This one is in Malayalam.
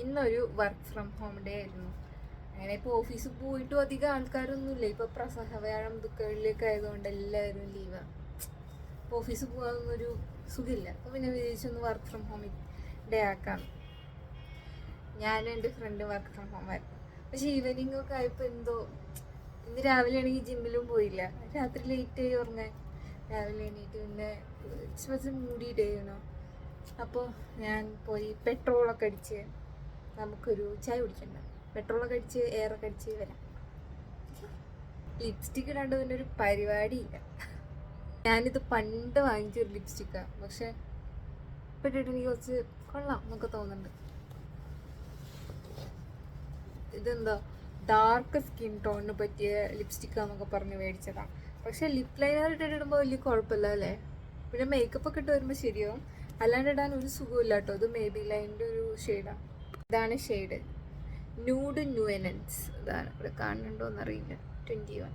ഇന്നൊരു വർക്ക് ഫ്രം ഹോം ഡേ ആയിരുന്നു. അങ്ങനെ ഇപ്പോൾ ഓഫീസിൽ പോയിട്ടും അധികം ആൾക്കാരൊന്നുമില്ല. ഇപ്പോൾ പ്രസവവ്യാഴം ദുഃഖങ്ങളിലേക്ക് ആയതുകൊണ്ട് എല്ലാവരും ലീവാണ്. ഓഫീസിൽ പോകാനൊന്നൊരു സുഖമില്ല. അപ്പോൾ പിന്നെ വിചാരിച്ചൊന്ന് വർക്ക് ഫ്രം ഹോം ഡേ ആക്കാം. ഞാനും എൻ്റെ ഫ്രണ്ട് വർക്ക് ഫ്രം ഹോം ആയിരുന്നു. പക്ഷേ ഈവനിങ് ഒക്കെ ആയപ്പോൾ എന്തോ, ഇന്ന് രാവിലെ ആണെങ്കിൽ ജിമ്മിലും പോയില്ല, രാത്രി ലേറ്റ് ആയി ഉറങ്ങാൻ. രാവിലെ എണീറ്റ് പിന്നെ കുറച്ച് മൂടിയിട്ട് ചെയ്യണം. അപ്പോൾ ഞാൻ പോയി പെട്രോളൊക്കെ അടിച്ച് നമുക്കൊരു ചായ കുടിക്കണ്ട. പെട്രോളൊക്കെ അടിച്ച് എയറൊക്കെ അടിച്ച് വരാം. ലിപ്സ്റ്റിക്ക് ഇടാണ്ട് പിന്നെ ഒരു പരിപാടിയില്ല. ഞാനിത് പണ്ട് വാങ്ങിച്ചൊരു ലിപ്സ്റ്റിക്കാണ്, പക്ഷെ ഇപ്പം ഇട്ടിട്ട് എനിക്ക് കുറച്ച് കൊള്ളാം എന്നൊക്കെ തോന്നുന്നുണ്ട്. ഇതെന്താ ഡാർക്ക് സ്കിൻ ടോണിന് പറ്റിയ ലിപ്സ്റ്റിക്കാന്നൊക്കെ പറഞ്ഞ് മേടിച്ചതാണ്. പക്ഷെ ലിപ് ലൈനർ ഇട്ടിടുമ്പോൾ വലിയ കുഴപ്പമില്ല അല്ലേ. പിന്നെ മേക്കപ്പ് ഒക്കെ ഇട്ട് വരുമ്പോൾ ശരിയാവും, അല്ലാണ്ട് ഇടാൻ ഒരു സുഖമില്ല കേട്ടോ. ഇത് മേബി ലൈൻ്റെ ഒരു ഷെയ്ഡാണ്. ഇതാണ് ഷെയ്ഡ് ന്യൂഡ് ന്യൂവനൻസ്. ഇതാണ് ഇവിടെ കാണുന്നുണ്ടോ എന്നറിയില്ല. 21.